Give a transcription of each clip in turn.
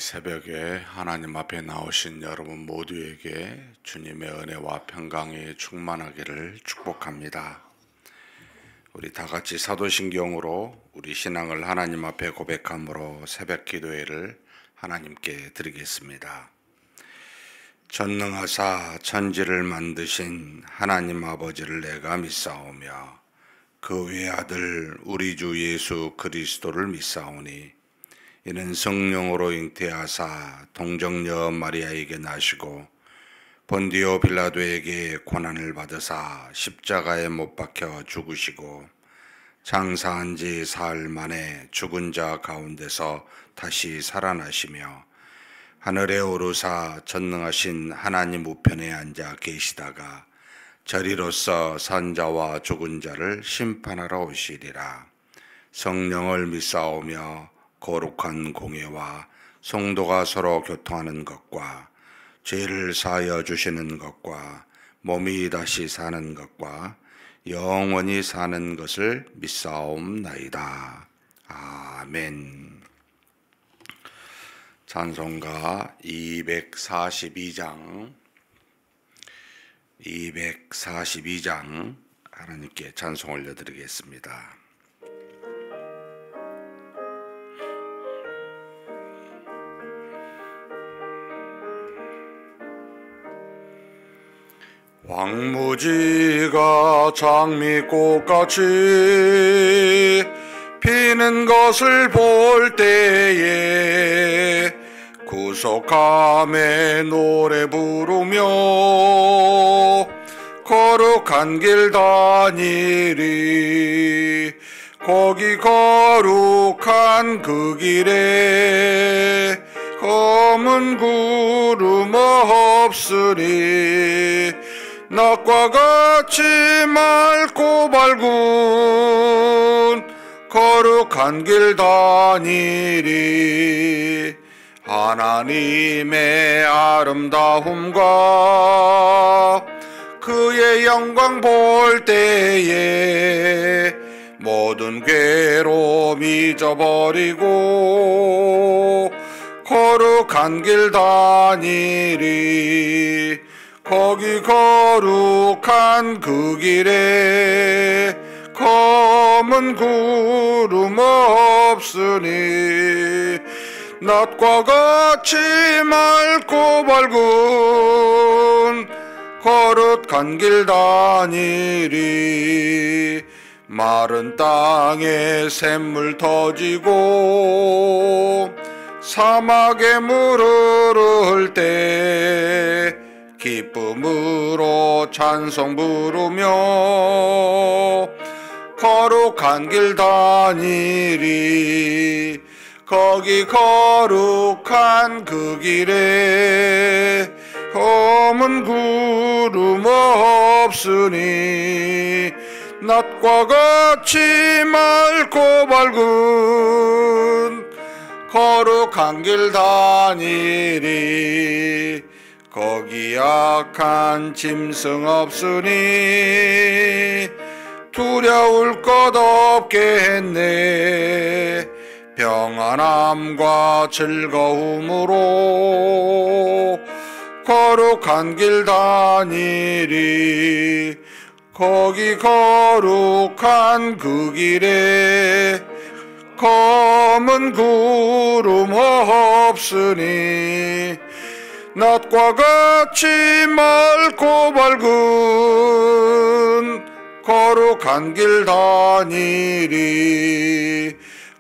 새벽에 하나님 앞에 나오신 여러분 모두에게 주님의 은혜와 평강이 충만하기를 축복합니다. 우리 다 같이 사도신경으로 우리 신앙을 하나님 앞에 고백함으로 새벽 기도회를 하나님께 드리겠습니다. 전능하사 천지를 만드신 하나님 아버지를 내가 믿사오며 그 외아들 우리 주 예수 그리스도를 믿사오니 이는 성령으로 잉태하사 동정녀 마리아에게 나시고 본디오 빌라도에게 고난을 받으사 십자가에 못 박혀 죽으시고 장사한 지 사흘 만에 죽은 자 가운데서 다시 살아나시며 하늘에 오르사 전능하신 하나님 우편에 앉아 계시다가 저리로서 산자와 죽은 자를 심판하러 오시리라. 성령을 믿사오며 거룩한 공예와 성도가 서로 교통하는 것과 죄를 사하여 주시는 것과 몸이 다시 사는 것과 영원히 사는 것을 믿사옵나이다. 아멘. 찬송가 242장 하나님께 찬송 올려드리겠습니다. 황무지가 장미꽃같이 피는 것을 볼 때에 구속함에 노래 부르며 거룩한 길 다니리. 거기 거룩한 그 길에 검은 구름 없으리. 낮과 같이 맑고 밝은 거룩한 길 다니리. 하나님의 아름다움과 그의 영광 볼 때에 모든 괴로움 잊어버리고 거룩한 길 다니리. 거기 거룩한 그 길에 검은 구름 없으니 낮과 같이 맑고 밝은 거룩한 길 다니리. 마른 땅에 샘물 터지고 사막에 물 흐를 때 기쁨으로 찬송 부르며 거룩한 길 다니리. 거기 거룩한 그 길에 검은 구름 없으니 낮과 같이 맑고 밝은 거룩한 길 다니리. 거기 악한 짐승 없으니 두려울 것 없겠네. 평안함과 즐거움으로 거룩한 길 다니리. 거기 거룩한 그 길에 검은 구름 없으니 낮과 같이 맑고 밝은 거룩한 길 다니리.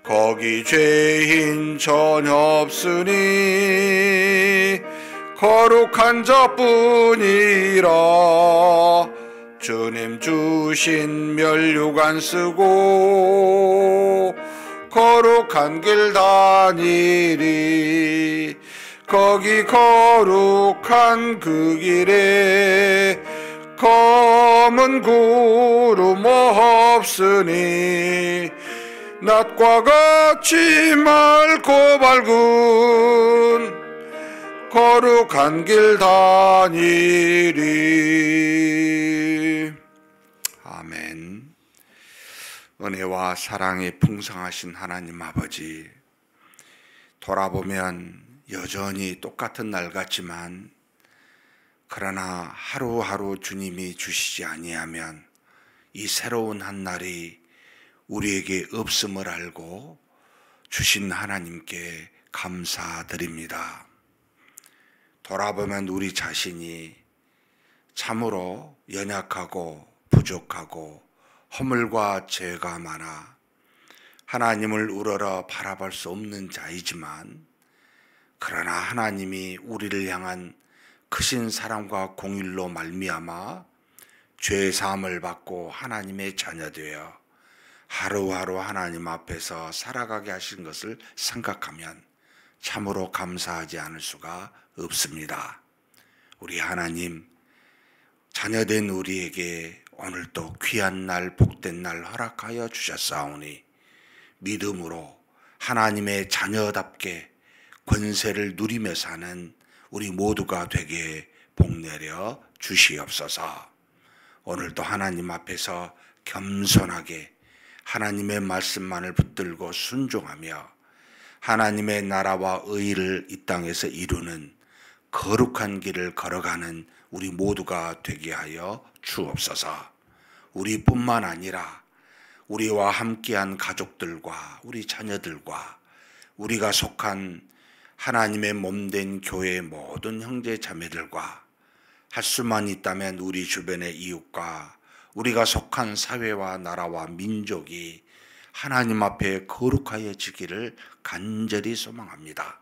거기 죄인 전혀 없으니 거룩한 자뿐이라. 주님 주신 면류관 쓰고 거룩한 길 다니리. 거기 거룩한 그 길에 검은 구름 없으니 낮과 같이 맑고 밝은 거룩한 길 다니리. 아멘. 은혜와 사랑이 풍성하신 하나님 아버지, 돌아보면 여전히 똑같은 날 같지만 그러나 하루하루 주님이 주시지 아니하면 이 새로운 한 날이 우리에게 없음을 알고 주신 하나님께 감사드립니다. 돌아보면 우리 자신이 참으로 연약하고 부족하고 허물과 죄가 많아 하나님을 우러러 바라볼 수 없는 자이지만 그러나 하나님이 우리를 향한 크신 사랑과 공일로 말미암아 죄 사함을 받고 하나님의 자녀되어 하루하루 하나님 앞에서 살아가게 하신 것을 생각하면 참으로 감사하지 않을 수가 없습니다. 우리 하나님, 자녀된 우리에게 오늘도 귀한 날, 복된 날 허락하여 주셨사오니 믿음으로 하나님의 자녀답게 권세를 누리며 사는 우리 모두가 되게 복내려 주시옵소서. 오늘도 하나님 앞에서 겸손하게 하나님의 말씀만을 붙들고 순종하며 하나님의 나라와 의를 이 땅에서 이루는 거룩한 길을 걸어가는 우리 모두가 되게 하여 주옵소서. 우리뿐만 아니라 우리와 함께한 가족들과 우리 자녀들과 우리가 속한 하나님의 몸된 교회의 모든 형제 자매들과 할 수만 있다면 우리 주변의 이웃과 우리가 속한 사회와 나라와 민족이 하나님 앞에 거룩하여지기를 간절히 소망합니다.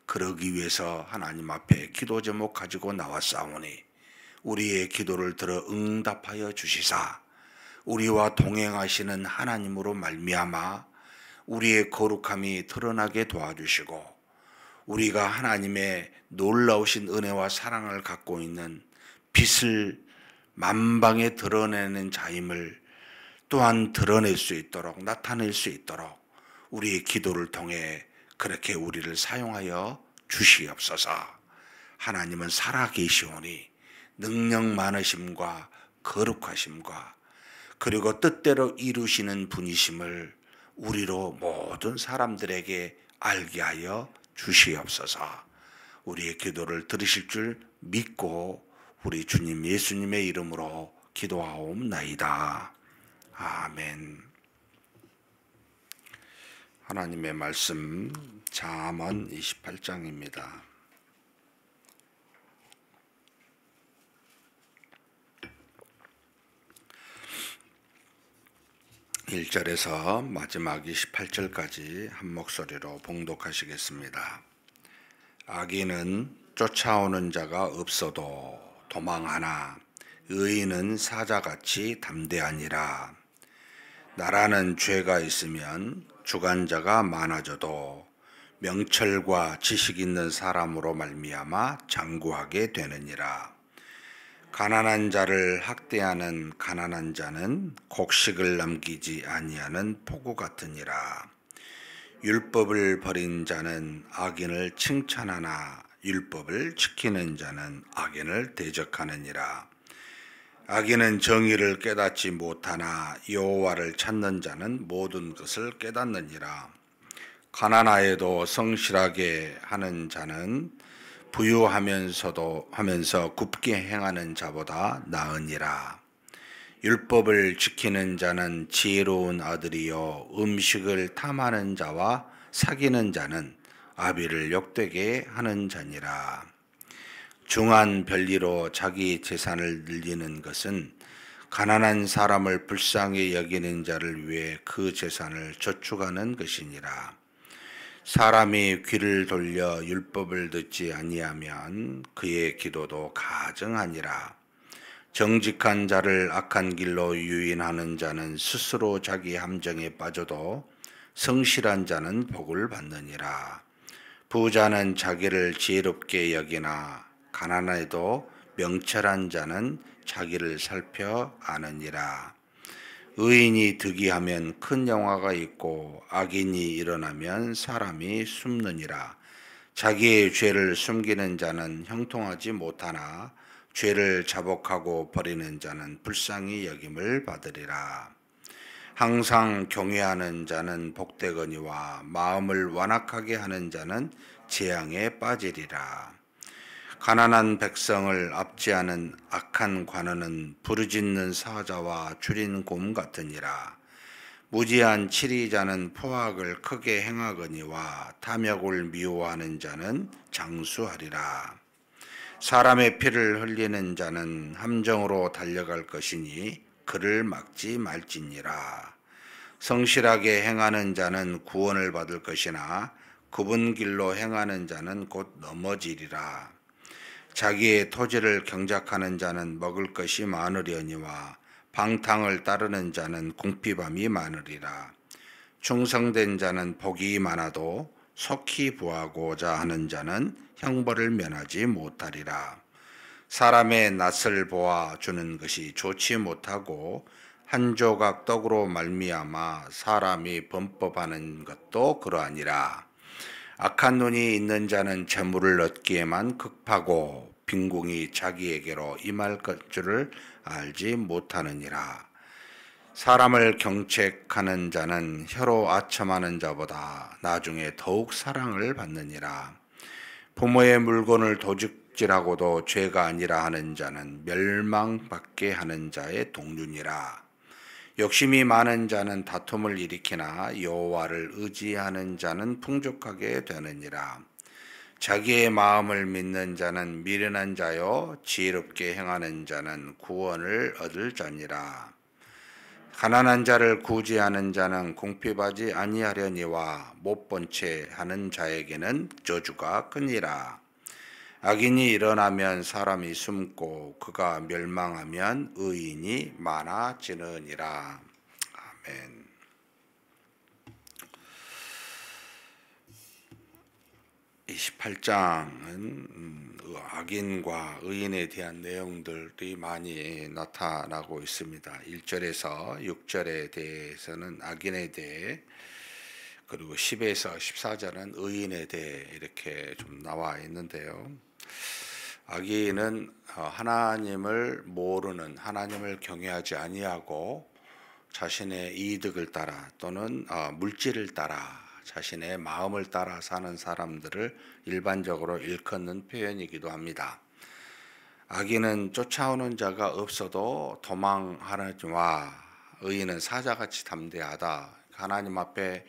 그러기 위해서 하나님 앞에 기도 제목 가지고 나왔사오니 우리의 기도를 들어 응답하여 주시사 우리와 동행하시는 하나님으로 말미암아 우리의 거룩함이 드러나게 도와주시고 우리가 하나님의 놀라우신 은혜와 사랑을 갖고 있는 빛을 만방에 드러내는 자임을 또한 드러낼 수 있도록 나타낼 수 있도록 우리의 기도를 통해 그렇게 우리를 사용하여 주시옵소서. 하나님은 살아계시오니 능력 많으심과 거룩하심과 그리고 뜻대로 이루시는 분이심을 우리로 모든 사람들에게 알게 하여 주시옵소서. 우리의 기도를 들으실 줄 믿고 우리 주님 예수님의 이름으로 기도하옵나이다. 아멘. 하나님의 말씀 잠언 28장입니다. 1절에서 마지막 28절까지 한 목소리로 봉독하시겠습니다. 악인은 쫓아오는 자가 없어도 도망하나 의인은 사자같이 담대하니라. 나라는 죄가 있으면 주관자가 많아져도 명철과 지식 있는 사람으로 말미암아 장구하게 되느니라. 가난한 자를 학대하는 가난한 자는 곡식을 남기지 아니하는 포구 같으니라. 율법을 버린 자는 악인을 칭찬하나 율법을 지키는 자는 악인을 대적하느니라. 악인은 정의를 깨닫지 못하나 여호와를 찾는 자는 모든 것을 깨닫느니라. 가난하여도 성실하게 하는 자는 부유하면서 굽게 행하는 자보다 나으니라. 율법을 지키는 자는 지혜로운 아들이요 음식을 탐하는 자와 사귀는 자는 아비를 욕되게 하는 자니라. 중한 별리로 자기 재산을 늘리는 것은 가난한 사람을 불쌍히 여기는 자를 위해 그 재산을 저축하는 것이니라. 사람이 귀를 돌려 율법을 듣지 아니하면 그의 기도도 가증하니라. 정직한 자를 악한 길로 유인하는 자는 스스로 자기 함정에 빠져도 성실한 자는 복을 받느니라. 부자는 자기를 지혜롭게 여기나 가난해도 명철한 자는 자기를 살펴 아느니라. 의인이 득이하면 큰 영화가 있고 악인이 일어나면 사람이 숨느니라. 자기의 죄를 숨기는 자는 형통하지 못하나 죄를 자복하고 버리는 자는 불쌍히 여김을 받으리라. 항상 경외하는 자는 복되거니와 마음을 완악하게 하는 자는 재앙에 빠지리라. 가난한 백성을 압제하는 악한 관원은 부르짖는 사자와 줄인 곰 같으니라. 무지한 치리자는 포악을 크게 행하거니와 탐욕을 미워하는 자는 장수하리라. 사람의 피를 흘리는 자는 함정으로 달려갈 것이니 그를 막지 말지니라. 성실하게 행하는 자는 구원을 받을 것이나 굽은 길로 행하는 자는 곧 넘어지리라. 자기의 토지를 경작하는 자는 먹을 것이 많으려니와 방탕을 따르는 자는 궁핍함이 많으리라. 충성된 자는 복이 많아도 속히 구하고자 하는 자는 형벌을 면하지 못하리라. 사람의 낯을 보아 주는 것이 좋지 못하고 한 조각 떡으로 말미암아 사람이 범법하는 것도 그러하니라. 악한 눈이 있는 자는 재물을 얻기에만 급하고 빈궁이 자기에게로 임할 줄을 알지 못하느니라. 사람을 경책하는 자는 혀로 아첨하는 자보다 나중에 더욱 사랑을 받느니라. 부모의 물건을 도둑질하고도 죄가 아니라 하는 자는 멸망받게 하는 자의 동류니라. 욕심이 많은 자는 다툼을 일으키나 여호와를 의지하는 자는 풍족하게 되느니라. 자기의 마음을 믿는 자는 미련한 자요 지혜롭게 행하는 자는 구원을 얻을 자니라. 가난한 자를 구제하는 자는 궁핍하지 아니하려니와 못본 채 하는 자에게는 저주가 크니라. 악인이 일어나면 사람이 숨고 그가 멸망하면 의인이 많아지느니라. 아멘. 28장은 악인과 의인에 대한 내용들이 많이 나타나고 있습니다. 1절에서 6절에 대해서는 악인에 대해, 그리고 10에서 14절은 의인에 대해 이렇게 좀 나와 있는데요. 악인은 하나님을 모르는, 하나님을 경외하지 아니하고 자신의 이득을 따라 또는 물질을 따라 자신의 마음을 따라 사는 사람들을 일반적으로 일컫는 표현이기도 합니다. 악인은 쫓아오는 자가 없어도 도망하느니와 의인은 사자같이 담대하다. 하나님 앞에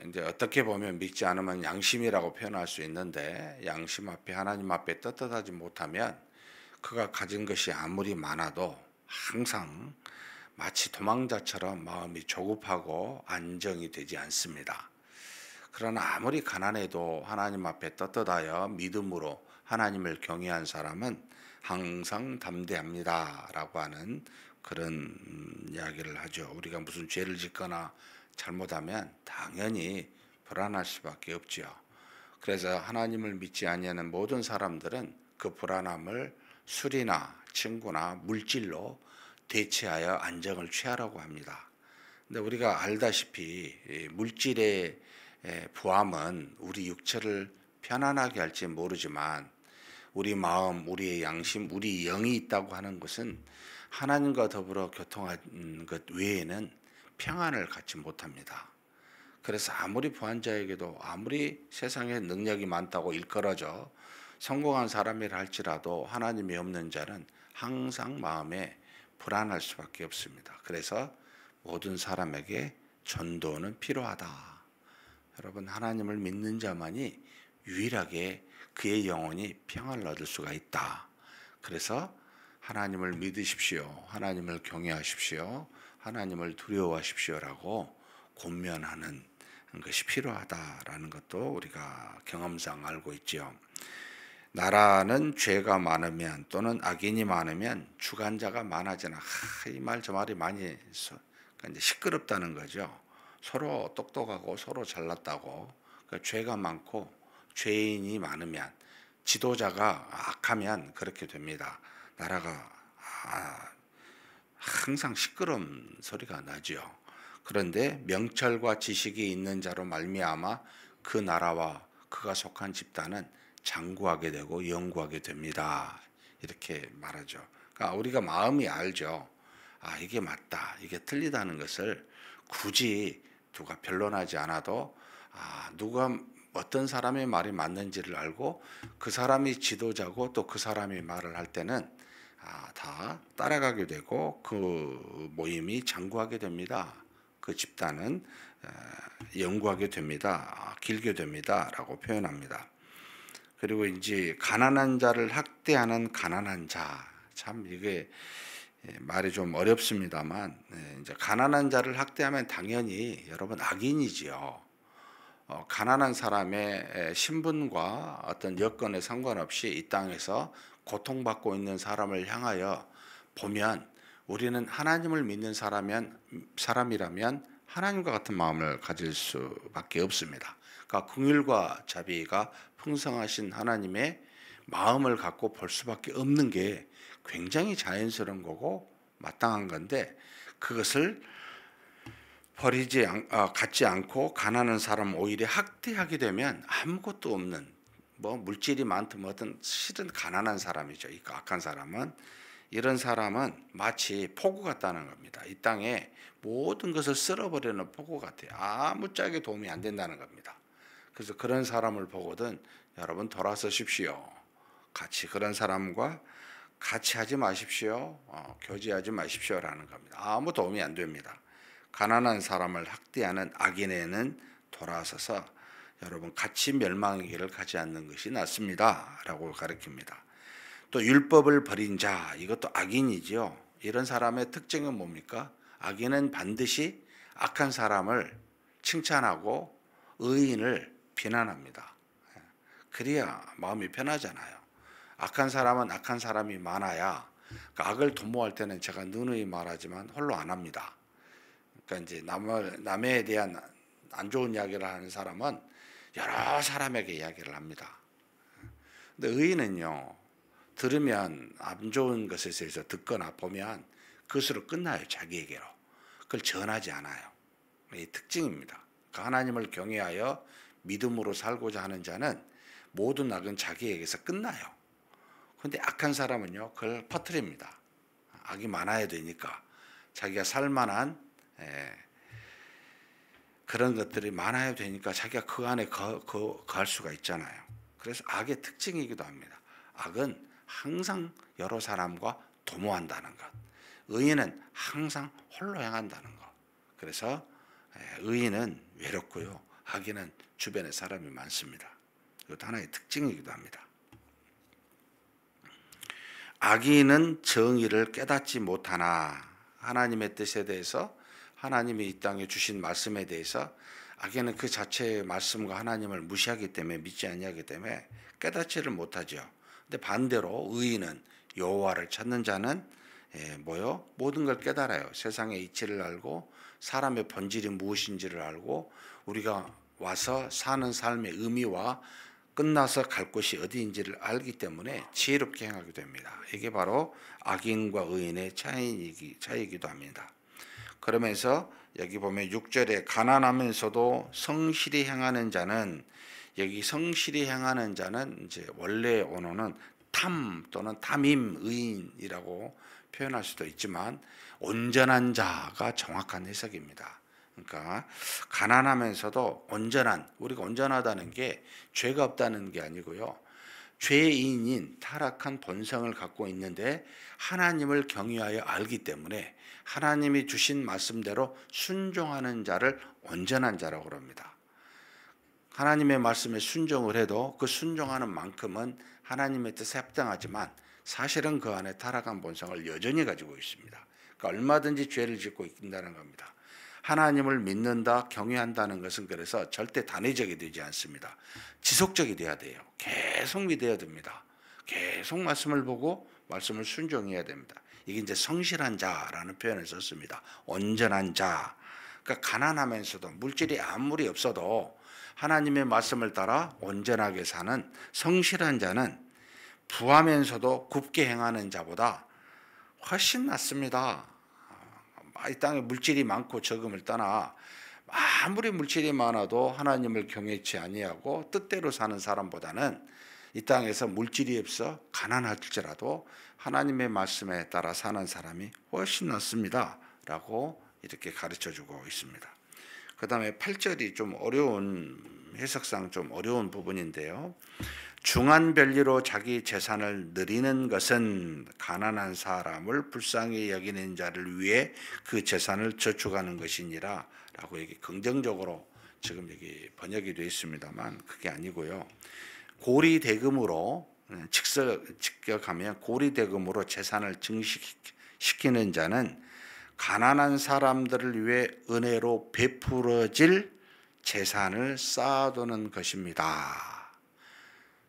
이제 어떻게 보면 믿지 않으면 양심이라고 표현할 수 있는데, 양심 앞에, 하나님 앞에 떳떳하지 못하면 그가 가진 것이 아무리 많아도 항상 마치 도망자처럼 마음이 조급하고 안정이 되지 않습니다. 그러나 아무리 가난해도 하나님 앞에 떳떳하여 믿음으로 하나님을 경외한 사람은 항상 담대합니다 라고 하는 그런 이야기를 하죠. 우리가 무슨 죄를 짓거나 잘못하면 당연히 불안할 수밖에 없죠. 그래서 하나님을 믿지 아니하는 모든 사람들은 그 불안함을 술이나 친구나 물질로 대체하여 안정을 취하라고 합니다. 근데 우리가 알다시피 물질의 부함은 우리 육체를 편안하게 할지 모르지만 우리 마음, 우리의 양심, 우리 영이 있다고 하는 것은 하나님과 더불어 교통하는 것 외에는 평안을 갖지 못합니다. 그래서 아무리 부한 자에게도 아무리 세상에 능력이 많다고 일컬어져 성공한 사람이라 할지라도 하나님이 없는 자는 항상 마음에 불안할 수밖에 없습니다. 그래서 모든 사람에게 전도는 필요하다. 여러분, 하나님을 믿는 자만이 유일하게 그의 영혼이 평안을 얻을 수가 있다. 그래서 하나님을 믿으십시오. 하나님을 경외하십시오. 하나님을 두려워하십시오라고 권면하는 것이 필요하다라는 것도 우리가 경험상 알고 있죠. 나라는 죄가 많으면 또는 악인이 많으면 주관자가 많아지나, 이 말 저 말이 많이 그러니까 이제 시끄럽다는 거죠. 서로 똑똑하고 서로 잘났다고. 그러니까 죄가 많고 죄인이 많으면, 지도자가 악하면 그렇게 됩니다. 나라가 항상 시끄러운 소리가 나죠. 그런데 명철과 지식이 있는 자로 말미암아 그 나라와 그가 속한 집단은 장구하게 되고 영구하게 됩니다. 이렇게 말하죠. 그러니까 우리가 마음이 알죠. 이게 맞다, 이게 틀리다는 것을 굳이 누가 변론하지 않아도 누가 어떤 사람의 말이 맞는지를 알고 그 사람이 지도자고 또 그 사람이 말을 할 때는 다 따라가게 되고 그 모임이 장구하게 됩니다. 그 집단은 영구하게 됩니다. 길게 됩니다라고 표현합니다. 그리고 이제 가난한 자를 학대하는 가난한 자, 참 이게 말이 좀 어렵습니다만, 이제 가난한 자를 학대하면 당연히 여러분 악인이지요. 가난한 사람의 신분과 어떤 여건에 상관없이 이 땅에서 고통받고 있는 사람을 향하여 보면 우리는 하나님을 믿는 사람이라면 하나님과 같은 마음을 가질 수밖에 없습니다. 그러니까 긍휼과 자비가 풍성하신 하나님의 마음을 갖고 볼 수밖에 없는 게 굉장히 자연스러운 거고 마땅한 건데, 그것을 갖지 않고 가난한 사람 오히려 학대하게 되면 아무것도 없는, 뭐 물질이 많든 뭐든 실은 가난한 사람이죠. 이 악한 사람은, 이런 사람은 마치 폭우 같다는 겁니다. 이 땅에 모든 것을 쓸어버리는 폭우 같아요. 아무짝에 도움이 안 된다는 겁니다. 그래서 그런 사람을 보거든 여러분 돌아서십시오. 같이 그런 사람과 같이 하지 마십시오. 교제하지 마십시오라는 겁니다. 아무 도움이 안 됩니다. 가난한 사람을 학대하는 악인에는 돌아서서 여러분 같이 멸망의 길을 가지 않는 것이 낫습니다 라고 가르칩니다. 또 율법을 버린 자, 이것도 악인이지요. 이런 사람의 특징은 뭡니까? 악인은 반드시 악한 사람을 칭찬하고 의인을 비난합니다. 그래야 마음이 편하잖아요. 악한 사람은 악한 사람이 많아야, 그러니까 악을 도모할 때는 제가 누누이 말하지만 홀로 안 합니다. 그러니까 이제 남에 대한 안 좋은 이야기를 하는 사람은 여러 사람에게 이야기를 합니다. 근데 의인은요, 들으면 안 좋은 것에 대해서 듣거나 보면 그것으로 끝나요. 자기에게로. 그걸 전하지 않아요. 이 특징입니다. 그러니까 하나님을 경외하여 믿음으로 살고자 하는 자는 모든 악은 자기에게서 끝나요. 그런데 악한 사람은요, 그걸 퍼뜨립니다. 악이 많아야 되니까 자기가 살만한 그런 것들이 많아야 되니까 자기가 그 안에 거할 수가 있잖아요. 그래서 악의 특징이기도 합니다. 악은 항상 여러 사람과 도모한다는 것. 의인은 항상 홀로 행한다는 것. 그래서 의인은 외롭고요, 악인은 주변에 사람이 많습니다. 이것도 하나의 특징이기도 합니다. 악인은 정의를 깨닫지 못하나, 하나님의 뜻에 대해서, 하나님이 이 땅에 주신 말씀에 대해서 악인은 그 자체의 말씀과 하나님을 무시하기 때문에, 믿지 아니하기 때문에 깨닫지를 못하죠. 근데 반대로 의인은, 여호와를 찾는 자는 모든 걸 깨달아요. 세상의 이치를 알고 사람의 본질이 무엇인지를 알고 우리가 와서 사는 삶의 의미와 끝나서 갈 곳이 어디인지를 알기 때문에 지혜롭게 행하게 됩니다. 이게 바로 악인과 의인의 차이이기도 합니다. 그러면서 여기 보면 6절에 가난하면서도 성실히 행하는 자는, 여기 성실히 행하는 자는 이제 원래 언어는 탐 또는 탐임 의인이라고 표현할 수도 있지만 온전한 자가 정확한 해석입니다. 그러니까 가난하면서도 온전한, 우리가 온전하다는 게 죄가 없다는 게 아니고요, 죄인인 타락한 본성을 갖고 있는데 하나님을 경외하여 알기 때문에 하나님이 주신 말씀대로 순종하는 자를 온전한 자라고 합니다. 하나님의 말씀에 순종을 해도 그 순종하는 만큼은 하나님의 뜻에 합당하지만 사실은 그 안에 타락한 본성을 여전히 가지고 있습니다. 그러니까 얼마든지 죄를 짓고 있다는 겁니다. 하나님을 믿는다, 경외한다는 것은 그래서 절대 단회적이 되지 않습니다. 지속적이 돼야 돼요. 계속 믿어야 됩니다. 계속 말씀을 보고 말씀을 순종해야 됩니다. 이게 이제 성실한 자라는 표현을 썼습니다. 온전한 자. 그러니까 가난하면서도 물질이 아무리 없어도 하나님의 말씀을 따라 온전하게 사는 성실한 자는 부하면서도 굽게 행하는 자보다 훨씬 낫습니다. 이 땅에 물질이 많고 적음을 떠나 아무리 물질이 많아도 하나님을 경외치 아니하고 뜻대로 사는 사람보다는 이 땅에서 물질이 없어 가난할지라도 하나님의 말씀에 따라 사는 사람이 훨씬 낫습니다 라고 이렇게 가르쳐주고 있습니다. 그 다음에 8절이 좀 어려운, 해석상 좀 어려운 부분인데요. 중한 별리로 자기 재산을 늘리는 것은 가난한 사람을 불쌍히 여기는 자를 위해 그 재산을 저축하는 것이니라 라고 여기 긍정적으로 지금 여기 번역이 되어 있습니다만 그게 아니고요. 고리대금으로 직격하면 고리대금으로 재산을 증식시키는 자는 가난한 사람들을 위해 은혜로 베풀어질 재산을 쌓아두는 것입니다.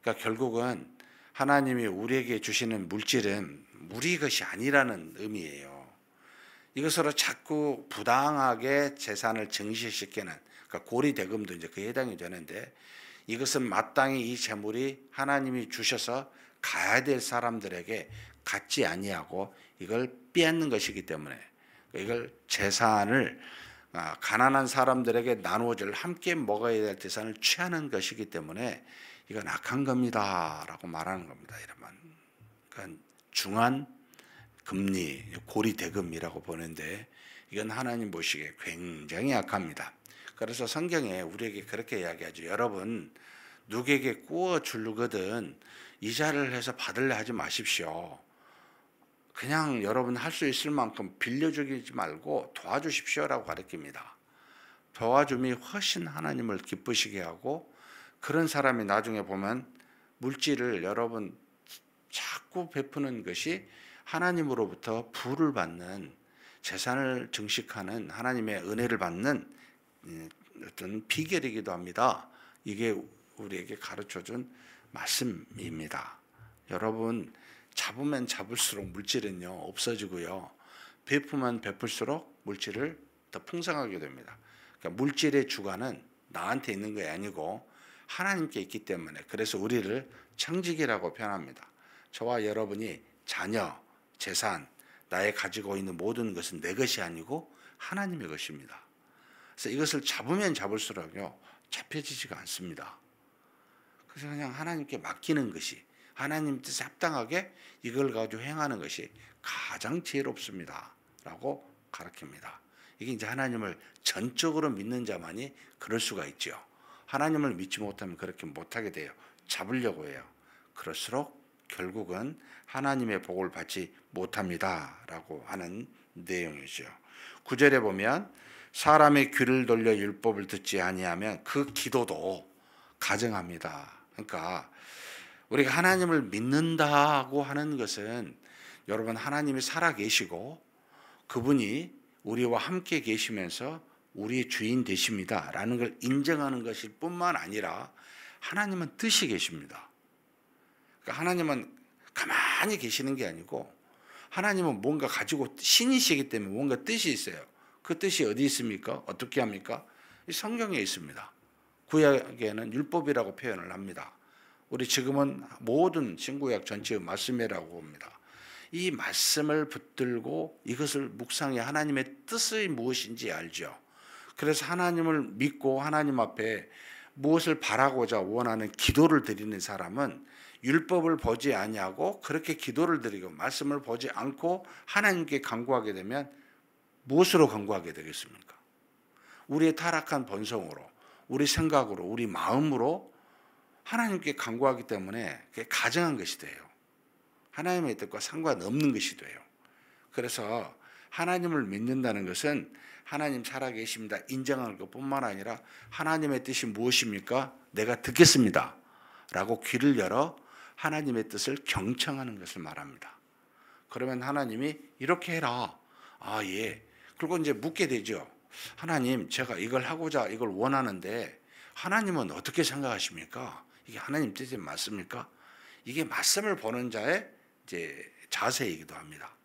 그러니까 결국은 하나님이 우리에게 주시는 물질은 우리 것이 아니라는 의미예요. 이것으로 자꾸 부당하게 재산을 증식시키는, 그러니까 고리대금도 이제 그에 해당이 되는데, 이것은 마땅히 이 재물이 하나님이 주셔서 가야 될 사람들에게 갖지 아니하고 이걸 빼앗는 것이기 때문에, 이걸 재산을 가난한 사람들에게 나누어질, 함께 먹어야 될 재산을 취하는 것이기 때문에 이건 악한 겁니다 라고 말하는 겁니다. 여러분, 그러니까 중한 금리, 고리대금이라고 보는데 이건 하나님 보시기에 굉장히 악합니다. 그래서 성경에 우리에게 그렇게 이야기하죠. 여러분, 누구에게 구워 주거든 이자를 해서 받으려 하지 마십시오. 그냥 여러분 할 수 있을 만큼 빌려주지 말고 도와주십시오라고 가르칩니다. 도와줌이 훨씬 하나님을 기쁘시게 하고, 그런 사람이 나중에 보면 물질을 여러분 자꾸 베푸는 것이 하나님으로부터 부를 받는, 재산을 증식하는, 하나님의 은혜를 받는 어떤 비결이기도 합니다. 이게 우리에게 가르쳐준 말씀입니다. 여러분, 잡으면 잡을수록 물질은요 없어지고요, 베푸면 베풀수록 물질을 더 풍성하게 됩니다. 그러니까 물질의 주관은 나한테 있는 게 아니고 하나님께 있기 때문에, 그래서 우리를 청지기라고 표현합니다. 저와 여러분이 자녀, 재산, 나의 가지고 있는 모든 것은 내 것이 아니고 하나님의 것입니다. 그래서 이것을 잡으면 잡을수록요 잡혀지지가 않습니다. 그래서 그냥 하나님께 맡기는 것이, 하나님 뜻에 합당하게 이걸 가지고 행하는 것이 가장 지혜롭습니다 라고 가르칩니다. 이게 이제 하나님을 전적으로 믿는 자만이 그럴 수가 있죠. 하나님을 믿지 못하면 그렇게 못하게 돼요. 잡으려고 해요. 그럴수록 결국은 하나님의 복을 받지 못합니다 라고 하는 내용이죠. 9절에 보면 사람의 귀를 돌려 율법을 듣지 아니하면 그 기도도 가증합니다. 그러니까 우리가 하나님을 믿는다고 하는 것은, 여러분, 하나님이 살아계시고 그분이 우리와 함께 계시면서 우리의 주인 되십니다 라는 걸 인정하는 것일 뿐만 아니라 하나님은 뜻이 계십니다. 그러니까 하나님은 가만히 계시는 게 아니고 하나님은 뭔가 가지고 신이시기 때문에 뭔가 뜻이 있어요. 그 뜻이 어디 있습니까? 어떻게 합니까? 성경에 있습니다. 구약에는 율법이라고 표현을 합니다. 우리 지금은 모든 신구약 전체의 말씀이라고 봅니다. 이 말씀을 붙들고 이것을 묵상해 하나님의 뜻이 무엇인지 알죠. 그래서 하나님을 믿고 하나님 앞에 무엇을 바라고자 원하는 기도를 드리는 사람은 율법을 보지 아니하고 그렇게 기도를 드리고 말씀을 보지 않고 하나님께 간구하게 되면 무엇으로 간구하게 되겠습니까? 우리의 타락한 본성으로, 우리 생각으로, 우리 마음으로 하나님께 간구하기 때문에 그게 가증한 것이 돼요. 하나님의 뜻과 상관없는 것이 돼요. 그래서 하나님을 믿는다는 것은 하나님 살아계십니다 인정하는 것뿐만 아니라 하나님의 뜻이 무엇입니까? 내가 듣겠습니다 라고 귀를 열어 하나님의 뜻을 경청하는 것을 말합니다. 그러면 하나님이 이렇게 해라. 아, 예. 그리고 이제 묻게 되죠. 하나님, 제가 이걸 하고자 이걸 원하는데 하나님은 어떻게 생각하십니까? 이게 하나님 뜻이 맞습니까? 이게 말씀을 보는 자의 이제 자세이기도 합니다.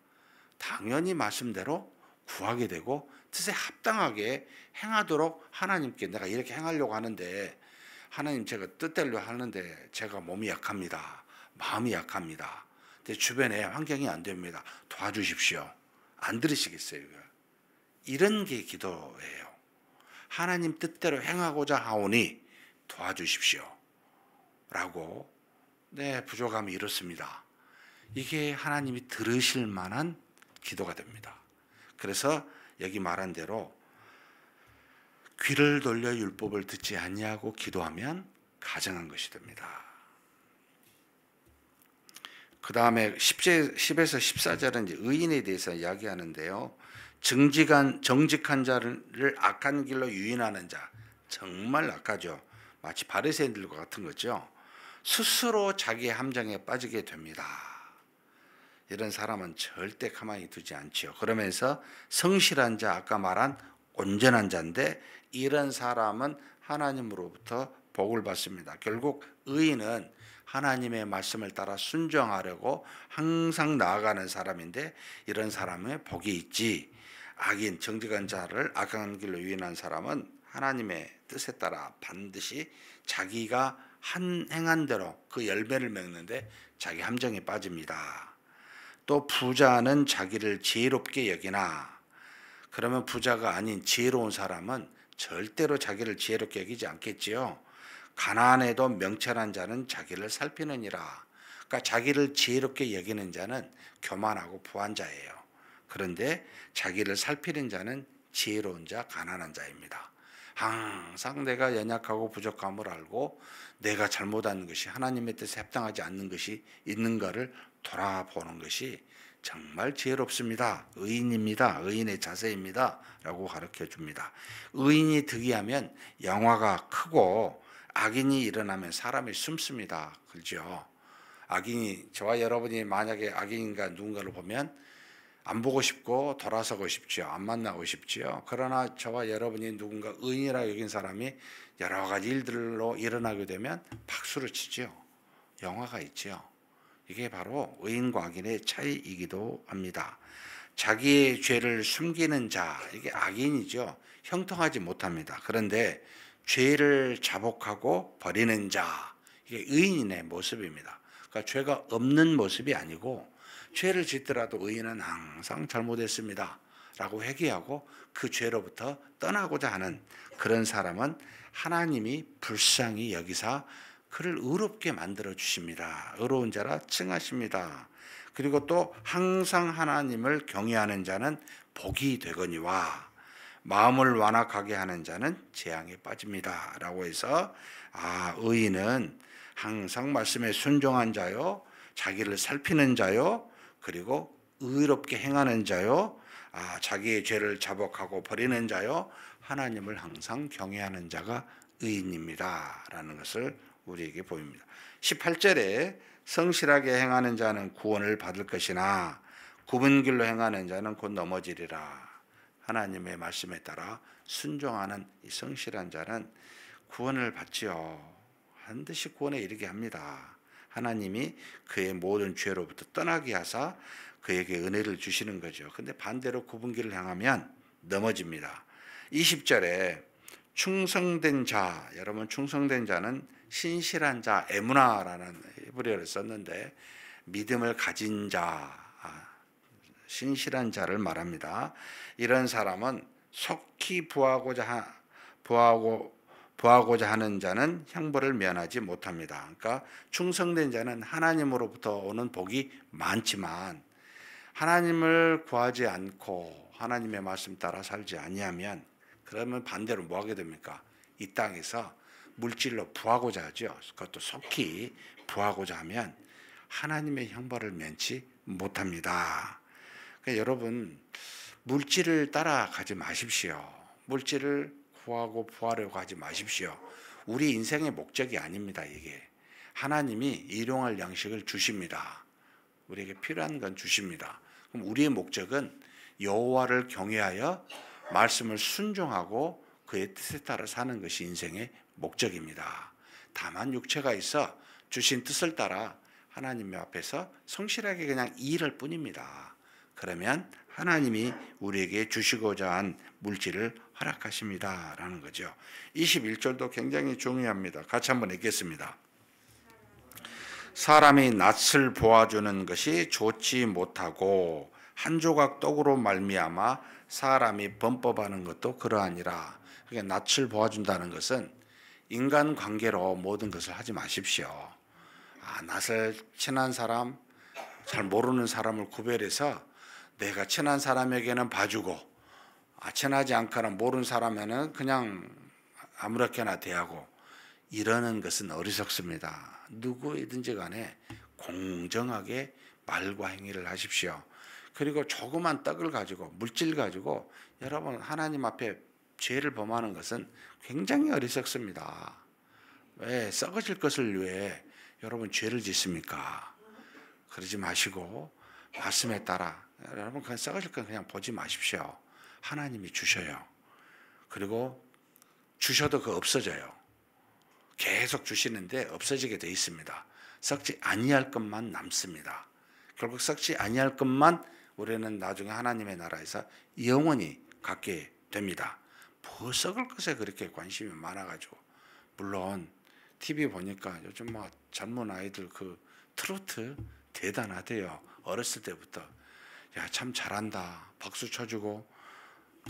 당연히 말씀대로 구하게 되고 뜻에 합당하게 행하도록 하나님께 내가 이렇게 행하려고 하는데, 하나님, 제가 뜻대로 하는데 제가 몸이 약합니다. 마음이 약합니다. 내 주변에 환경이 안 됩니다. 도와주십시오. 안 들으시겠어요? 이런 게 기도예요. 하나님 뜻대로 행하고자 하오니 도와주십시오 라고 네, 부족함이 이렇습니다. 이게 하나님이 들으실 만한 기도가 됩니다. 그래서 여기 말한 대로 귀를 돌려 율법을 듣지 아니하고 기도하면 가증한 것이 됩니다. 그 다음에 10에서 14절은 이제 의인에 대해서 이야기하는데요. 정직한 자를 악한 길로 유인하는 자, 정말 악하죠. 마치 바리새인들과 같은 거죠. 스스로 자기의 함정에 빠지게 됩니다. 이런 사람은 절대 가만히 두지 않지요. 그러면서 성실한 자, 아까 말한 온전한 자인데 이런 사람은 하나님으로부터 복을 받습니다. 결국 의인은 하나님의 말씀을 따라 순종하려고 항상 나아가는 사람인데 이런 사람의 복이 있지. 악인, 정직한 자를 악한 길로 유인한 사람은 하나님의 뜻에 따라 반드시 자기가 행한 대로 그 열매를 맺는데 자기 함정에 빠집니다. 또 부자는 자기를 지혜롭게 여기나, 그러면 부자가 아닌 지혜로운 사람은 절대로 자기를 지혜롭게 여기지 않겠지요. 가난해도 명철한 자는 자기를 살피느니라. 그러니까 자기를 지혜롭게 여기는 자는 교만하고 부한 자예요. 그런데 자기를 살피는 자는 지혜로운 자, 가난한 자입니다. 항상 내가 연약하고 부족함을 알고 내가 잘못한 것이 하나님의 뜻에 합당하지 않는 것이 있는가를 돌아보는 것이 정말 지혜롭습니다. 의인입니다. 의인의 자세입니다. 라고 가르쳐 줍니다. 의인이 득이하면 영화가 크고 악인이 일어나면 사람이 숨습니다. 그렇죠? 악인이, 저와 여러분이 만약에 악인인가 누군가를 보면 안 보고 싶고 돌아서고 싶죠. 안 만나고 싶죠. 그러나 저와 여러분이 누군가 의인이라 여긴 사람이 여러 가지 일들로 일어나게 되면 박수를 치죠. 영화가 있죠. 이게 바로 의인과 악인의 차이이기도 합니다. 자기의 죄를 숨기는 자, 이게 악인이죠. 형통하지 못합니다. 그런데 죄를 자복하고 버리는 자, 이게 의인의 모습입니다. 그러니까 죄가 없는 모습이 아니고 죄를 짓더라도 의인은 항상 잘못했습니다 라고 회개하고 그 죄로부터 떠나고자 하는 그런 사람은 하나님이 불쌍히 여기사 그를 의롭게 만들어 주십니다. 의로운 자라 칭하십니다. 그리고 또 항상 하나님을 경외하는 자는 복이 되거니와 마음을 완악하게 하는 자는 재앙에 빠집니다 라고 해서 의인은 항상 말씀에 순종한 자요, 자기를 살피는 자요, 그리고 의롭게 행하는 자요, 자기의 죄를 자복하고 버리는 자요, 하나님을 항상 경외하는 자가 의인입니다 라는 것을 우리에게 보입니다. 18절에 성실하게 행하는 자는 구원을 받을 것이나 굽은 길로 행하는 자는 곧 넘어지리라. 하나님의 말씀에 따라 순종하는 이 성실한 자는 구원을 받지요. 반드시 구원에 이르게 합니다. 하나님이 그의 모든 죄로부터 떠나게 하사 그에게 은혜를 주시는 거죠. 근데 반대로 굽은 길을 향하면 넘어집니다. 20절에 충성된 자, 여러분 충성된 자는 신실한 자, 에무나라는 히브리어를 썼는데 믿음을 가진 자, 신실한 자를 말합니다. 이런 사람은 속히 부하고자 하는 자는 형벌을 면하지 못합니다. 그러니까 충성된 자는 하나님으로부터 오는 복이 많지만 하나님을 구하지 않고 하나님의 말씀 따라 살지 아니하면 그러면 반대로 뭐 하게 됩니까? 이 땅에서 물질로 부하고자 하죠. 그것도 속히 부하고자 하면 하나님의 형벌을 면치 못합니다. 그러니까 여러분 물질을 따라가지 마십시오. 물질을 구하고 부하려고 하지 마십시오. 우리 인생의 목적이 아닙니다. 이게 하나님이 일용할 양식을 주십니다. 우리에게 필요한 건 주십니다. 그럼 우리의 목적은 여호와를 경외하여 말씀을 순종하고 그의 뜻에 따라 사는 것이 인생의 목적입니다. 다만 육체가 있어 주신 뜻을 따라 하나님 앞에서 성실하게 그냥 일할 뿐입니다. 그러면 하나님이 우리에게 주시고자 한 물질을 허락하십니다 라는 거죠. 21절도 굉장히 중요합니다. 같이 한번 읽겠습니다. 사람이 낯을 보아주는 것이 좋지 못하고 한 조각 떡으로 말미암아 사람이 범법하는 것도 그러하니라. 그러니까 낯을 보아준다는 것은 인간관계로 모든 것을 하지 마십시오. 낯을 친한 사람, 잘 모르는 사람을 구별해서 내가 친한 사람에게는 봐주고 친하지 않거나 모르는 사람에는 그냥 아무렇게나 대하고 이러는 것은 어리석습니다. 누구이든지 간에 공정하게 말과 행위를 하십시오. 그리고 조그만 떡을 가지고 물질 가지고 여러분 하나님 앞에 죄를 범하는 것은 굉장히 어리석습니다. 왜 썩어질 것을 위해 여러분 죄를 짓습니까? 그러지 마시고 말씀에 따라 여러분 그냥 썩어질 건 그냥 보지 마십시오. 하나님이 주셔요. 그리고 주셔도 그 없어져요. 계속 주시는데 없어지게 돼 있습니다. 썩지 아니할 것만 남습니다. 결국 썩지 아니할 것만 우리는 나중에 하나님의 나라에서 영원히 갖게 됩니다. 뭐 썩을 것에 그렇게 관심이 많아가지고. 물론 TV 보니까 요즘 뭐 젊은 아이들 그 트로트 대단하대요. 어렸을 때부터 야 참 잘한다 박수 쳐주고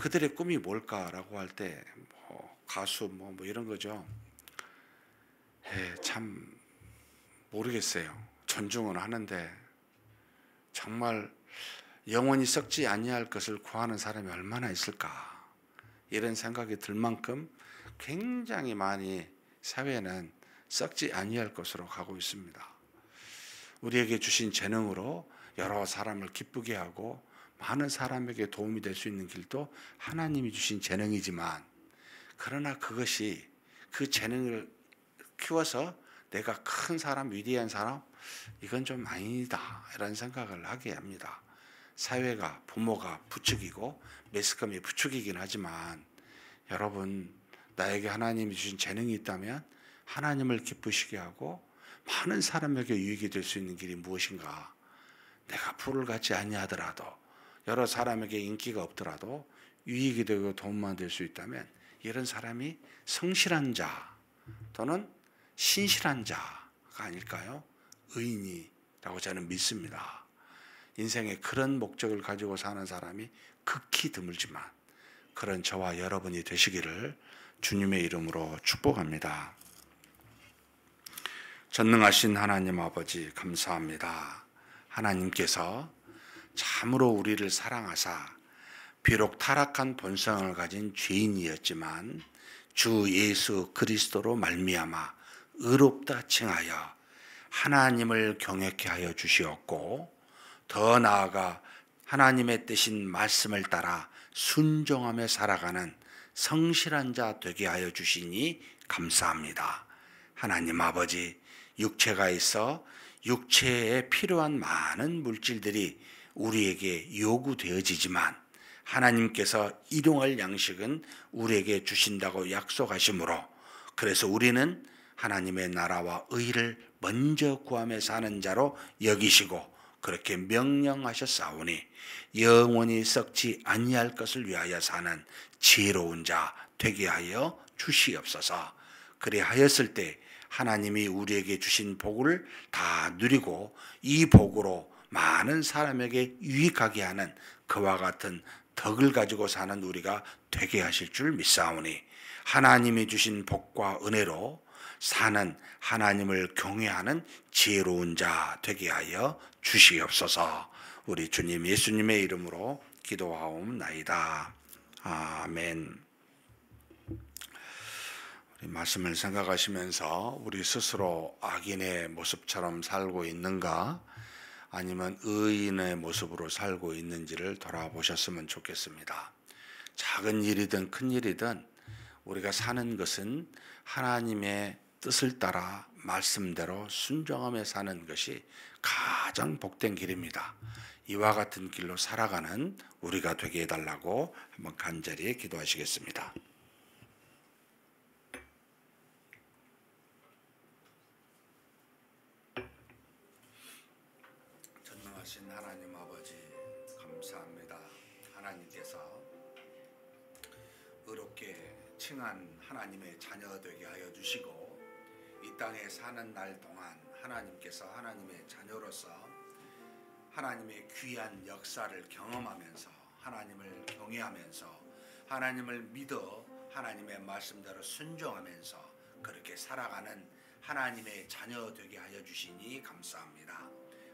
그들의 꿈이 뭘까라고 할 때 뭐 가수 뭐 이런 거죠. 참 모르겠어요. 존중은 하는데 정말 영원히 썩지 아니할 것을 구하는 사람이 얼마나 있을까 이런 생각이 들 만큼 굉장히 많이 사회는 썩지 아니할 것으로 가고 있습니다. 우리에게 주신 재능으로 여러 사람을 기쁘게 하고 많은 사람에게 도움이 될 수 있는 길도 하나님이 주신 재능이지만 그러나 그것이 그 재능을 키워서 내가 큰 사람, 위대한 사람 이건 좀 아니다 이런 생각을 하게 합니다. 사회가 부모가 부축이고 매스컴이 부축이긴 하지만 여러분 나에게 하나님이 주신 재능이 있다면 하나님을 기쁘시게 하고 많은 사람에게 유익이 될 수 있는 길이 무엇인가? 내가 풀을 갖지 아니하더라도 여러 사람에게 인기가 없더라도 유익이 되고 도움만 될 수 있다면 이런 사람이 성실한 자 또는 신실한 자가 아닐까요? 의인이라고 저는 믿습니다. 인생에 그런 목적을 가지고 사는 사람이 극히 드물지만 그런 저와 여러분이 되시기를 주님의 이름으로 축복합니다. 전능하신 하나님 아버지 감사합니다. 하나님께서 참으로 우리를 사랑하사 비록 타락한 본성을 가진 죄인이었지만 주 예수 그리스도로 말미암아 의롭다 칭하여 하나님을 경외케 하여 주시었고 더 나아가 하나님의 뜻인 말씀을 따라 순종하며 살아가는 성실한 자 되게 하여 주시니 감사합니다. 하나님 아버지 육체가 있어 육체에 필요한 많은 물질들이 우리에게 요구되어지지만 하나님께서 일용할 양식은 우리에게 주신다고 약속하시므로 그래서 우리는 하나님의 나라와 의를 먼저 구하며 사는 자로 여기시고 그렇게 명령하셨사오니 영원히 썩지 아니할 것을 위하여 사는 지혜로운 자 되게 하여 주시옵소서. 그리하였을 때 하나님이 우리에게 주신 복을 다 누리고 이 복으로 많은 사람에게 유익하게 하는 그와 같은 덕을 가지고 사는 우리가 되게 하실 줄 믿사오니 하나님이 주신 복과 은혜로 사는 하나님을 경외하는 지혜로운 자 되게 하여 주시옵소서. 우리 주님 예수님의 이름으로 기도하옵나이다. 아멘. 우리 말씀을 생각하시면서 우리 스스로 악인의 모습처럼 살고 있는가 아니면 의인의 모습으로 살고 있는지를 돌아보셨으면 좋겠습니다. 작은 일이든 큰 일이든 우리가 사는 것은 하나님의 뜻을 따라 말씀대로 순종하며 사는 것이 가장 복된 길입니다. 이와 같은 길로 살아가는 우리가 되게 해달라고 한번 간절히 기도하시겠습니다. 전능하신 하나님 아버지 감사합니다. 하나님께서 의롭게 칭한 하나님의 자녀 되게 하여 주시고 이 땅에 사는 날 동안 하나님께서 하나님의 자녀로서 하나님의 귀한 역사를 경험하면서 하나님을 경외하면서 하나님을 믿어 하나님의 말씀대로 순종하면서 그렇게 살아가는 하나님의 자녀 되게 하여 주시니 감사합니다.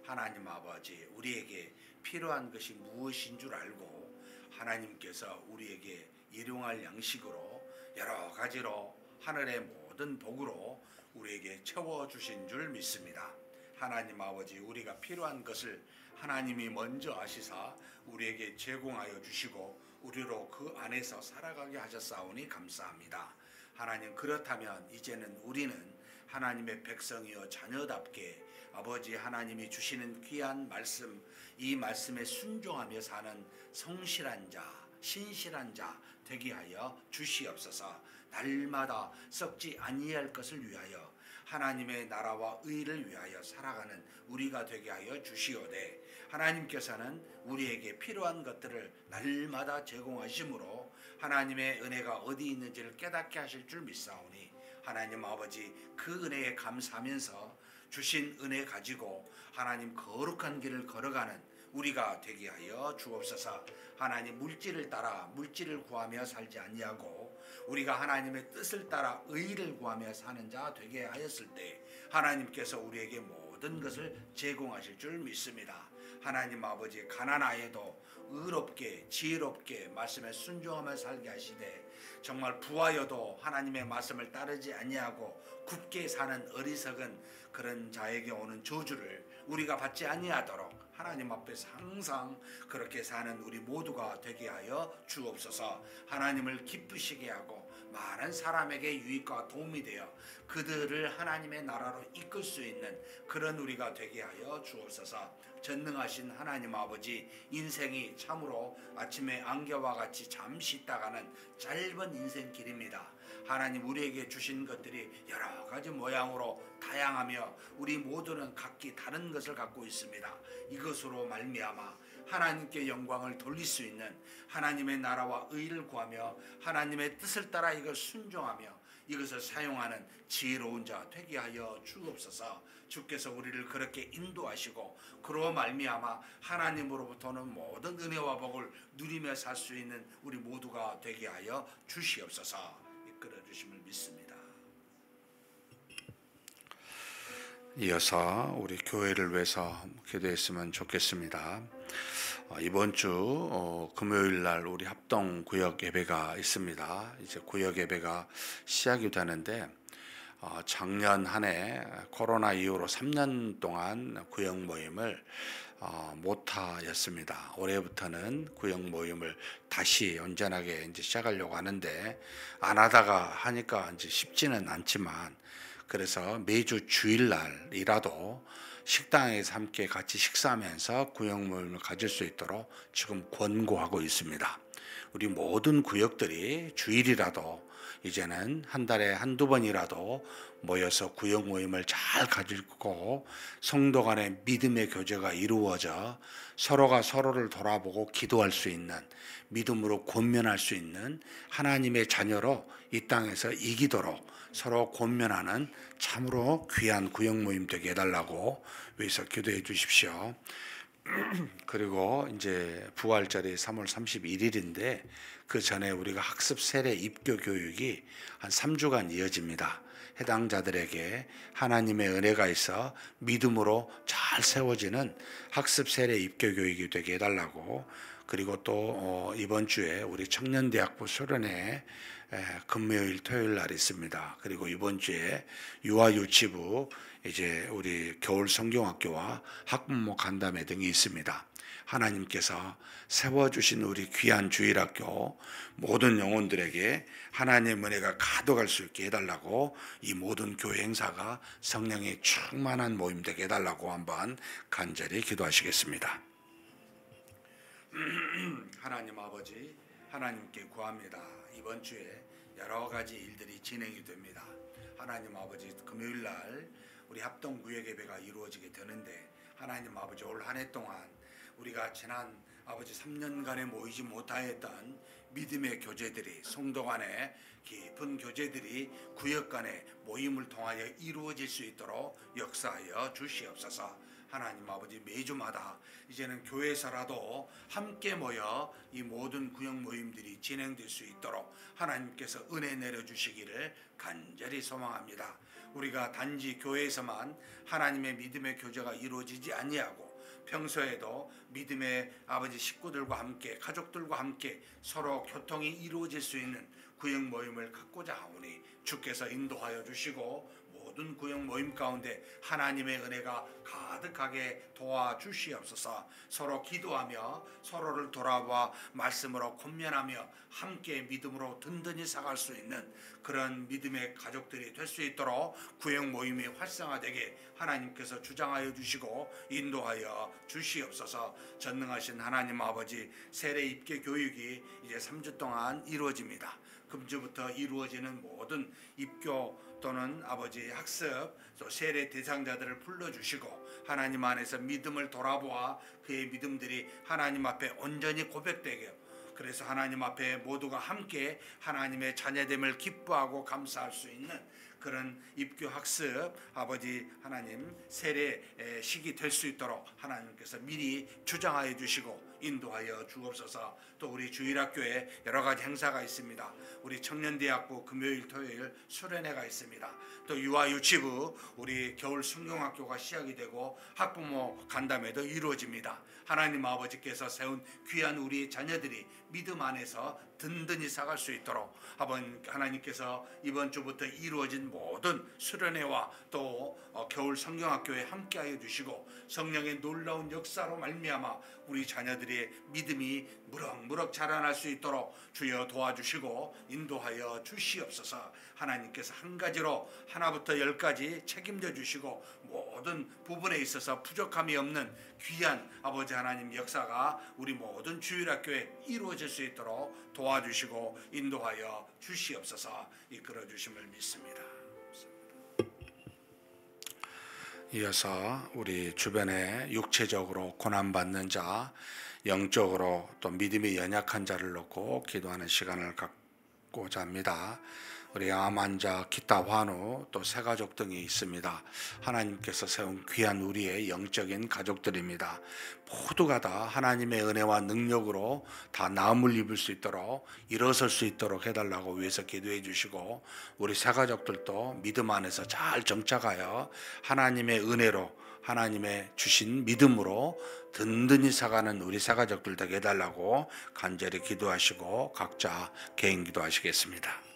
하나님 아버지, 우리에게 필요한 것이 무엇인 줄 알고 하나님께서 우리에게 일용할 양식으로 여러 가지로 하늘의 모든 복으로 우리에게 채워주신 줄 믿습니다. 하나님 아버지, 우리가 필요한 것을 하나님이 먼저 아시사 우리에게 제공하여 주시고 우리로 그 안에서 살아가게 하셨사오니 감사합니다. 하나님, 그렇다면 이제는 우리는 하나님의 백성이여 자녀답게 아버지 하나님이 주시는 귀한 말씀, 이 말씀에 순종하며 사는 성실한 자, 신실한 자 되게 하여 주시옵소서. 날마다 썩지 아니할 것을 위하여 하나님의 나라와 의를 위하여 살아가는 우리가 되게 하여 주시오되, 하나님께서는 우리에게 필요한 것들을 날마다 제공하심으로 하나님의 은혜가 어디 있는지를 깨닫게 하실 줄 믿사오니 하나님 아버지, 그 은혜에 감사하면서 주신 은혜 가지고 하나님 거룩한 길을 걸어가는 우리가 되게 하여 주옵소서. 하나님, 물질을 따라 물질을 구하며 살지 아니하고 우리가 하나님의 뜻을 따라 의를 구하며 사는 자 되게 하였을 때 하나님께서 우리에게 모든 것을 제공하실 줄 믿습니다. 하나님 아버지, 가난하여도 의롭게 지혜롭게 말씀에 순종하며 살게 하시되, 정말 부하여도 하나님의 말씀을 따르지 아니하고 굳게 사는 어리석은 그런 자에게 오는 저주를 우리가 받지 아니하도록 하나님 앞에서 항상 그렇게 사는 우리 모두가 되게 하여 주옵소서. 하나님을 기쁘시게 하고 많은 사람에게 유익과 도움이 되어 그들을 하나님의 나라로 이끌 수 있는 그런 우리가 되게 하여 주옵소서. 전능하신 하나님 아버지, 인생이 참으로 아침에 안개와 같이 잠시 있다가는 짧은 인생길입니다. 하나님, 우리에게 주신 것들이 여러 가지 모양으로 다양하며 우리 모두는 각기 다른 것을 갖고 있습니다. 이것으로 말미암아 하나님께 영광을 돌릴 수 있는 하나님의 나라와 의를 구하며 하나님의 뜻을 따라 이걸 순종하며 이것을 사용하는 지혜로운 자 되게 하여 주옵소서. 주께서 우리를 그렇게 인도하시고 그로 말미암아 하나님으로부터는 모든 은혜와 복을 누리며 살 수 있는 우리 모두가 되게 하여 주시옵소서. 이끌어 주심을 믿습니다. 이어서 우리 교회를 위해서 기도했으면 좋겠습니다. 이번 주 금요일 날 우리 합동 구역 예배가 있습니다. 이제 구역 예배가 시작이 되는데 작년 한 해 코로나 이후로 3년 동안 구역 모임을 못하였습니다. 올해부터는 구역 모임을 다시 온전하게 이제 시작하려고 하는데, 안 하다가 하니까 이제 쉽지는 않지만, 그래서 매주 주일날이라도 식당에서 함께 같이 식사하면서 구역 모임을 가질 수 있도록 지금 권고하고 있습니다. 우리 모든 구역들이 주일이라도 이제는 한 달에 한두 번이라도 모여서 구역 모임을 잘 가지고 성도 간의 믿음의 교제가 이루어져 서로가 서로를 돌아보고 기도할 수 있는, 믿음으로 권면할 수 있는 하나님의 자녀로 이 땅에서 이기도록 서로 권면하는 참으로 귀한 구역 모임 되게 해달라고 위해서 기도해 주십시오. 그리고 이제 부활절이 3월 31일인데 그 전에 우리가 학습 세례 입교 교육이 한 3주간 이어집니다. 해당자들에게 하나님의 은혜가 있어 믿음으로 잘 세워지는 학습 세례 입교 교육이 되게 해달라고. 그리고 또 이번 주에 우리 청년대학부 수련회 금요일 토요일 날 있습니다. 그리고 이번 주에 유아유치부 이제 우리 겨울 성경학교와 학부모 간담회 등이 있습니다. 하나님께서 세워주신 우리 귀한 주일학교 모든 영혼들에게 하나님의 은혜가 가득할 수 있게 해달라고, 이 모든 교회 행사가 성령의 충만한 모임 되게 해달라고 한번 간절히 기도하시겠습니다. 하나님 아버지, 하나님께 구합니다. 이번 주에 여러 가지 일들이 진행이 됩니다. 하나님 아버지, 금요일 날 우리 합동 구역 예배가 이루어지게 되는데, 하나님 아버지, 올 한 해 동안 우리가 지난 아버지 3년간에 모이지 못하였던 믿음의 교제들이, 성도 간의 깊은 교제들이 구역 간의 모임을 통하여 이루어질 수 있도록 역사하여 주시옵소서. 하나님 아버지 매주마다 이제는 교회에서라도 함께 모여 이 모든 구역 모임들이 진행될 수 있도록 하나님께서 은혜 내려주시기를 간절히 소망합니다. 우리가 단지 교회에서만 하나님의 믿음의 교제가 이루어지지 아니하고 평소에도 믿음의 아버지 식구들과 함께 가족들과 함께 서로 교통이 이루어질 수 있는 구역 모임을 갖고자 하오니 주께서 인도하여 주시고 모든 구역 모임 가운데 하나님의 은혜가 가득하게 도와주시옵소서. 서로 기도하며 서로를 돌아봐 말씀으로 권면하며 함께 믿음으로 든든히 살아갈 수 있는 그런 믿음의 가족들이 될 수 있도록 구역 모임이 활성화되게 하나님께서 주장하여 주시고 인도하여 주시옵소서. 전능하신 하나님 아버지, 세례 입계 교육이 이제 3주 동안 이루어집니다. 금주부터 이루어지는 모든 입교 또는 아버지 학습 또 세례 대상자들을 불러주시고 하나님 안에서 믿음을 돌아보아 그의 믿음들이 하나님 앞에 온전히 고백되게, 그래서 하나님 앞에 모두가 함께 하나님의 자녀됨을 기뻐하고 감사할 수 있는 그런 입교 학습 아버지 하나님 세례 시기 될 수 있도록 하나님께서 미리 주장하여 주시고 인도하여 주옵소서. 또 우리 주일학교에 여러 가지 행사가 있습니다. 우리 청년대학부 금요일 토요일 수련회가 있습니다. 또 유아유치부 우리 겨울 순경학교가 시작이 되고 학부모 간담회도 이루어집니다. 하나님 아버지께서 세운 귀한 우리 자녀들이 믿음 안에서 든든히 살아갈 수 있도록 하나님께서 이번 주부터 이루어진 모든 수련회와 또 겨울 성경학교에 함께하여 주시고 성령의 놀라운 역사로 말미암아 우리 자녀들의 믿음이 무럭무럭 자라날 수 있도록 주여 도와주시고 인도하여 주시옵소서. 하나님께서 한 가지로 하나부터 10까지 책임져 주시고 모든 부분에 있어서 부족함이 없는 귀한 아버지 하나님 역사가 우리 모든 주일학교에 이루어질 수 있도록 도와주시고 인도하여 주시옵소서. 이끌어 주심을 믿습니다. 이어서 우리 주변에 육체적으로 고난받는 자, 영적으로 또 믿음이 연약한 자를 놓고 기도하는 시간을 갖고자 합니다. 우리 암 환자, 기타 환우, 또 새가족 등이 있습니다. 하나님께서 세운 귀한 우리의 영적인 가족들입니다. 모두가 다 하나님의 은혜와 능력으로 다 나음을 입을 수 있도록 일어설 수 있도록 해달라고 위해서 기도해 주시고 우리 새가족들도 믿음 안에서 잘 정착하여 하나님의 은혜로 하나님의 주신 믿음으로 든든히 살아가는 우리 새가족들 되게 해달라고 간절히 기도하시고 각자 개인 기도하시겠습니다.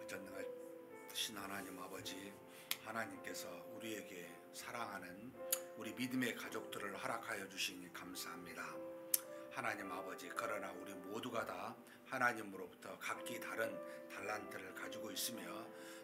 전능하신 하나님 아버지, 하나님께서 우리에게 사랑하는 우리 믿음의 가족들을 허락하여 주시니 감사합니다. 하나님 아버지, 그러나 우리 모두가 다 하나님으로부터 각기 다른 달란트를 가지고 있으며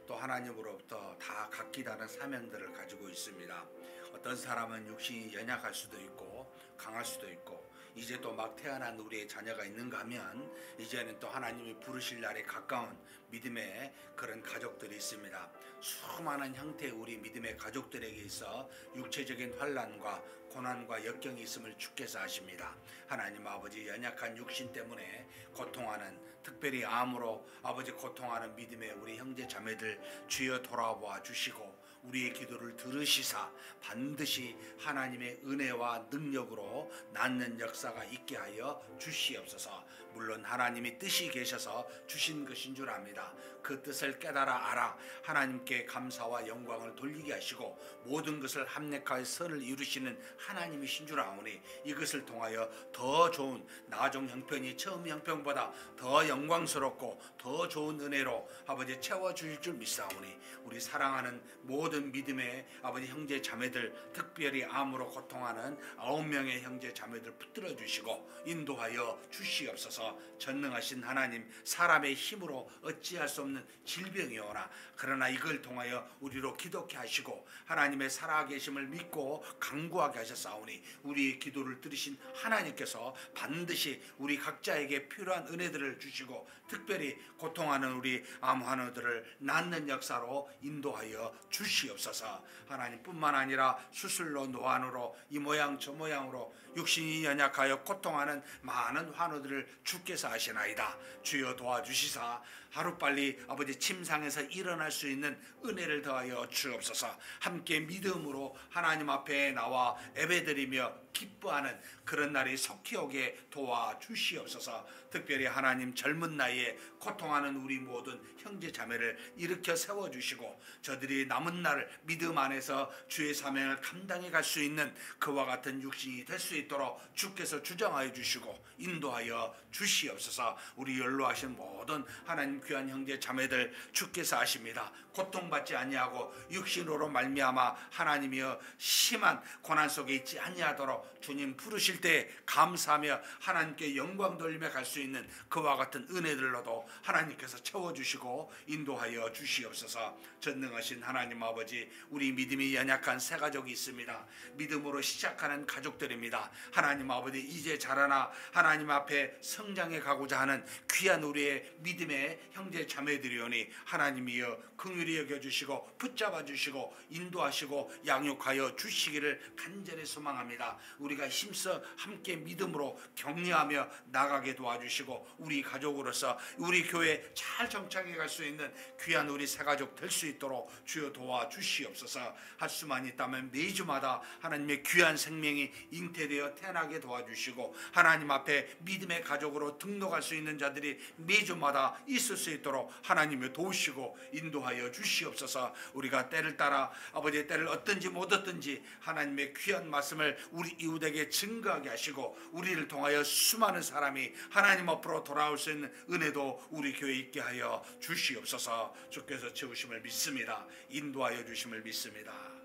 또 하나님으로부터 다 각기 다른 사명들을 가지고 있습니다. 어떤 사람은 육신이 연약할 수도 있고 강할 수도 있고 이제 또 막 태어난 우리의 자녀가 있는가 하면 이제는 또 하나님이 부르실 날에 가까운 믿음의 그런 가족들이 있습니다. 수많은 형태의 우리 믿음의 가족들에게 있어 육체적인 환난과 고난과 역경이 있음을 주께서 아십니다. 하나님 아버지, 연약한 육신 때문에 고통하는, 특별히 암으로 아버지 고통하는 믿음의 우리 형제 자매들 주여 돌아와 주시고 우리의 기도를 들으시사 반드시 하나님의 은혜와 능력으로 낫는 역사가 있게 하여 주시옵소서. 물론 하나님이 뜻이 계셔서 주신 것인 줄 압니다. 그 뜻을 깨달아 알아 하나님께 감사와 영광을 돌리게 하시고 모든 것을 합력하여 선을 이루시는 하나님이신 줄 아오니 이것을 통하여 더 좋은 나중 형편이 처음 형편보다 더 영광스럽고 더 좋은 은혜로 아버지 채워주실 줄 믿사오니 우리 사랑하는 모든 믿음의 아버지 형제 자매들, 특별히 암으로 고통하는 9명의 형제 자매들 붙들어 주시고 인도하여 주시옵소서. 전능하신 하나님, 사람의 힘으로 어찌할 수 없는 질병이 오나 그러나 이걸 통하여 우리로 기독케 하시고 하나님의 살아계심을 믿고 강구하게 하셨사오니 우리의 기도를 들으신 하나님께서 반드시 우리 각자에게 필요한 은혜들을 주시고 특별히 고통하는 우리 암 환우들을 낫는 역사로 인도하여 주시옵소서. 하나님뿐만 아니라 수술로 노안으로 이 모양 저 모양으로 육신이 연약하여 고통하는 많은 환우들을 주께서 하시나이다. 주여 도와주시사 하루빨리 아버지 침상에서 일어날 수 있는 은혜를 더하여 주옵소서. 함께 믿음으로 하나님 앞에 나와 예배드리며 기뻐하는 그런 날이 속히 오게 도와주시옵소서. 특별히 하나님 젊은 나이에 고통하는 우리 모든 형제 자매를 일으켜 세워주시고 저들이 남은 날을 믿음 안에서 주의 사명을 감당해 갈 수 있는 그와 같은 육신이 될 수 있도록 주께서 주장하여 주시고 인도하여 주시옵소서. 우리 연로하신 모든 하나님 귀한 형제 자매들 주께서 아십니다. 고통받지 아니하고 육신으로 말미암아 하나님이여 심한 고난 속에 있지 아니하도록 주님 부르실 때 감사하며 하나님께 영광 돌리며 갈 수 있는 그와 같은 은혜들로도 하나님께서 채워주시고 인도하여 주시옵소서. 전능하신 하나님 아버지, 우리 믿음이 연약한 새 가족이 있습니다. 믿음으로 시작하는 가족들입니다. 하나님 아버지, 이제 자라나 하나님 앞에 성장해 가고자 하는 귀한 우리의 믿음의 형제 자매들이오니 하나님이여 긍휼히 여겨주시고 붙잡아 주시고 인도하시고 양육하여 주시기를 간절히 소망합니다. 우리가 힘써 함께 믿음으로 격려하며 나가게 도와주시고 우리 가족으로서 우리 교회 잘 정착해 갈 수 있는 귀한 우리 새가족 될 수 있도록 주여 도와주시옵소서. 할 수만 있다면 매주마다 하나님의 귀한 생명이 잉태되어 태어나게 도와주시고 하나님 앞에 믿음의 가족으로 등록할 수 있는 자들이 매주마다 있을 수 있도록 하나님이 도우시고 인도하여 주시옵소서. 우리가 때를 따라 아버지의 때를 얻든지 못 얻든지 하나님의 귀한 말씀을 우리 이웃에게 증거하게 하시고 우리를 통하여 수많은 사람이 하나님 앞으로 돌아올 수 있는 은혜도 우리 교회에 있게 하여 주시옵소서. 주께서 채우심을 믿습니다. 인도하여 주심을 믿습니다.